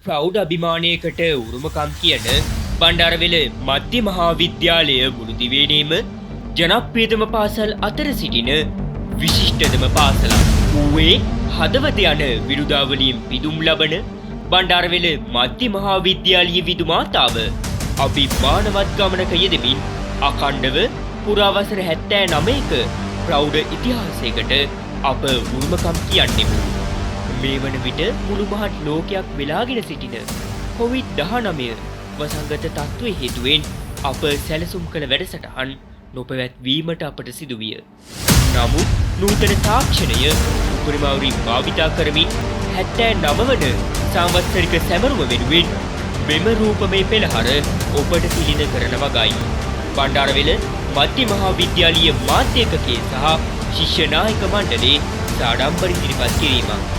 ප්‍රෞඩ අභිමානයකට උරුමකම් කියන බණ්ඩාරවෙල මධ්‍ය මහා විද්‍යාලය මුළු දිවයිනේම ජනප්‍රියතම පාසල් අතර සිටින විශිෂ්ටතම පාසලක්. ඌවේ හදවත යන විරුදාවලියෙන් පිදුම් ලබන බණ්ඩාරවෙල මධ්‍ය මහා විද්‍යාලීය විදුමාතාව අභිමානවත් ගමනක යෙදෙමින් අඛණ්ඩව පුරා වසර 79ක ප්‍රෞඩ ඉතිහාසයකට අප උරුමකම් කියන්නෙමු. මේ වන විට මුළු මහත් ලෝකයක් වෙලාගෙන සිටින COVID-19 වසංගත තත්ත්වයේ හේතුවෙන් අප සැලසුම් කළ වැඩසටහන් නොපැවැත්වීමට අපට සිදුවිය. නමුත් නූතන තාක්ෂණය උපරිමවරින් භාවිතා කරමින් 79 වන සංවත්සරික සැමරුම වෙනුවෙන් මෙම රූපමය පෙළහර ඔබට සිහින කරන වගයි. බණ්ඩාරවෙල මධ්‍ය මහා විද්‍යාලීය මාධ්‍ය ඒකකයේ සහ ශිෂ්‍ය නායක මණ්ඩලයේ සාඩම්බර ඉදිරිපත් කිරීමක්.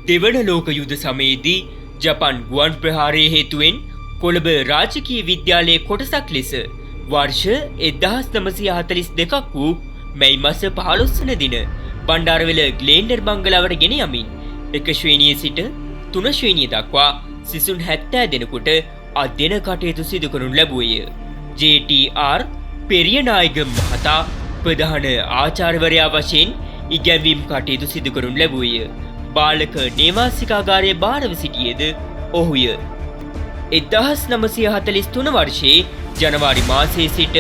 දෙවන ලෝක යුද්ධ සමයේදී ජපන් ගුවන් ප්‍රහාරය හේතුවෙන් කොළඹ රාජකීය විද්‍යාලයේ කොටසක් ලෙස වර්ෂ 1942ක් වූ මැයි මාස 15 වන දින බණ්ඩාරවෙල ග්ලෙන්ඩර් බංගලාවට ගෙන යමින් 1 ශ්‍රේණියේ සිට 3 ශ්‍රේණිය දක්වා සිසුන් 70 දෙනෙකුට අධ්‍යයන කටයුතු සිදු කරනු ලැබුවේය. JTR පෙරියනායක මහතා ප්‍රධාන ආචාර්යවරයා වශයෙන් ඉගැන්වීම් කටයුතු සිදු කරනු ලැබුවේය. බාලක නේවාසිකාගාරයේ භාරව සිටියේද ඔහුය. 1943 වර්ෂයේ ජනවාරි මාසයේ සිට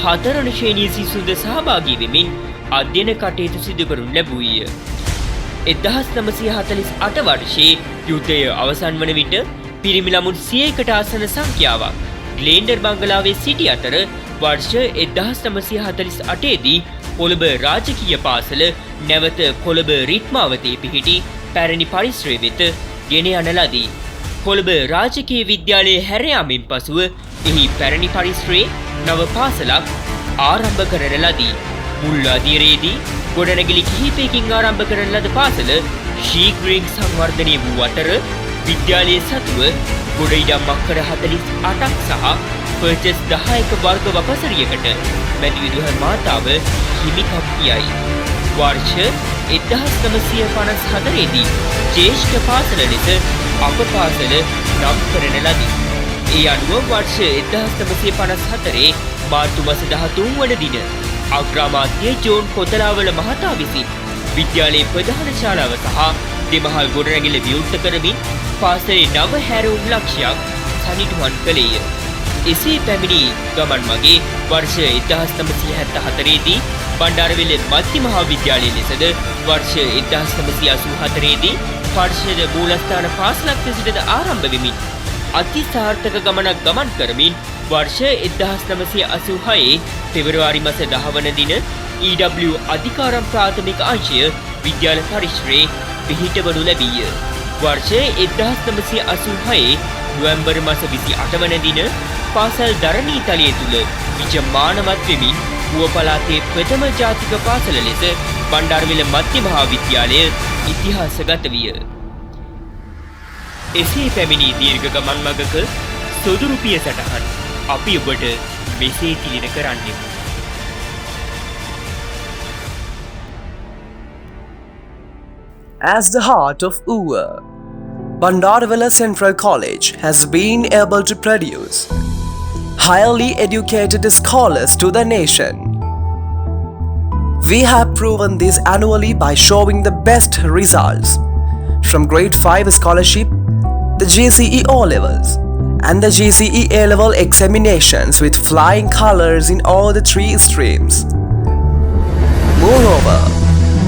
4 වන ශ්‍රේණියේ සිසුන්ද සහභාගී වෙමින් අධ්‍යයන කටයුතු සිදු කරනු ලැබුවේය. 1948 වර්ෂයේ යුද්ධය අවසන් වන විට පිරිමි ළමුන් 100කට ආසන්න සංඛ්‍යාවක් ග්ලෙන්ඩර් බංගලාවේ සිටි අතර වර්ෂ 1948 දී කොළඹ රාජකීය පාසල නැවත කොළඹ රිට්මාවතේ පිහිටි පැරණි පරිශ්‍රය වෙත ගෙන යන ලදී. කොළඹ රාජකීය විද්‍යාලයේ හැර යාමෙන් පසුව එහි පැරණි පරිශ්‍රයේ නව පාසලක් ආරම්භ කරන ලදී. මුල් අදියරේදී ගොඩනැගිලි කිහිපයකින් ආරම්භ කරන ලද පාසල ශීඝ්‍රයෙන් සංවර්ධනය වූ අතර විද්‍යාලයේ සතුව ගොඩ ඉඩම් අක්කර 48ක් සහ පර්චස් 10ක වර්ග වපසරියකට මැති විදුහල් මාතාව හිමිකම් කියයි. වර්ෂ 1954 දී ජ්‍යෙෂ්ඨ පාසල ලෙස අප පාසල නම් කරන ලදී. ඒ අනුව වර්ෂ 1954 මාර්තු මාස 13 වන දින අග්‍රාමාත්‍ය ජෝන් කොතලාවල මහතා විසින් විද්‍යාලයේ ප්‍රධාන ශාලාව සහ දෙමහල් ගොඩනැගිල්ල විවෘත කරමින් පාසලේ නව හැරවුම් ලක්ෂයක් සනිටුහන් කළේය. එසේ පැමිණි ගමන් මගේ වර්ෂ 1974 දී බණ්ඩාරවෙල මධ්‍ය මහා විද්‍යාලය ලෙසද වර්ෂ 1984 දී පරිශද මූලස්ථාන පාසලක් ලෙසද ආරම්භ වෙමින් අති සාර්ථක ගමනක් ගමන් කරමින් වර්ෂ 1986 පෙබරවාරි මාස 10 වන දින EW අධිකාරම් ප්‍රාථමික අංශය විද්‍යාල පරිශ්‍රයේ පිහිටවනු ලැබීය. වර්ෂ 1986 නොවැම්බර් මාස 28 වන දින පාසල් දරණී තලයේ තුල විජමානවත් වෙමින් මුව පළාතේ ප්‍රථම ජාතික පාසල ලෙස බණ්ඩාරවෙල මධ්‍ය මහා විද්‍යාලය ඉතිහාසගත විය. එසේ පැමිණි දීර්ඝ ගමන් මගක සොදුරු පිය සටහන් අපි ඔබට මෙසේ Thilina කරන්නෙමු. As the heart of UWA, Bandarwala Central College has been able to produce highly educated scholars to the nation. We have proven this annually by showing the best results from Grade 5 scholarship, the GCE O-levels, and the GCE A-level examinations with flying colors in all the 3 streams. Moreover,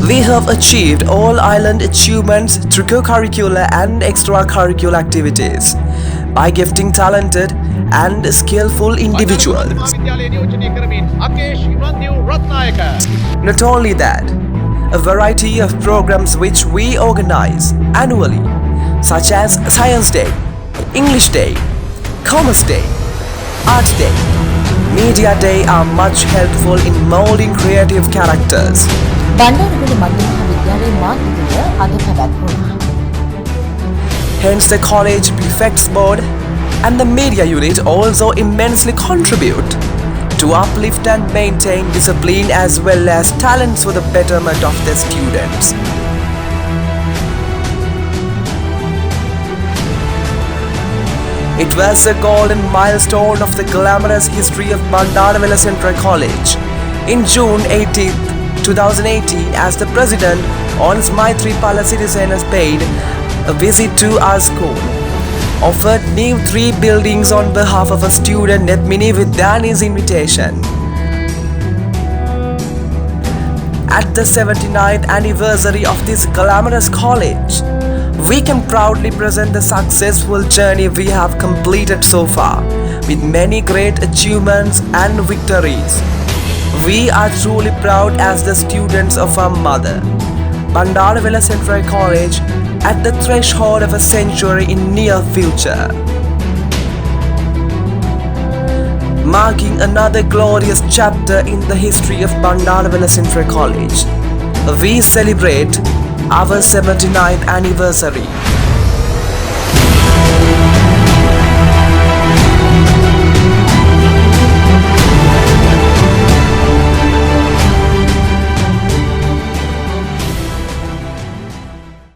we have achieved all-island achievements through co-curricular and extracurricular activities by gifting talented and skillful individuals. Not only that, a variety of programs which we organize annually, such as Science Day, English Day, Commerce Day, Art Day, Media Day are much helpful in molding creative characters. බණ්ඩාරගල මධ්‍යම විද්‍යාලයේ මාතෘකාව අද පැවැත්වුණා. Hence the College Prefects Board and the Media Unit also immensely contribute to uplift and maintain discipline as well as talents for the betterment of their students. It was a golden milestone of the glamorous history of Bandarwala Central College in June 18th, 2018 as the President Ons Maithripala Sirisena paid a visit to our school, offered new 3 buildings on behalf of a student Nedmini Vidyani's invitation. At the 79th anniversary of this glamorous college, we can proudly present the successful journey we have completed so far, with many great achievements and victories. We are truly proud as the students of our mother, Bandarwala Central College, at the threshold of a century in near future. Marking another glorious chapter in the history of Bandarwala Central College, we celebrate our 79th anniversary.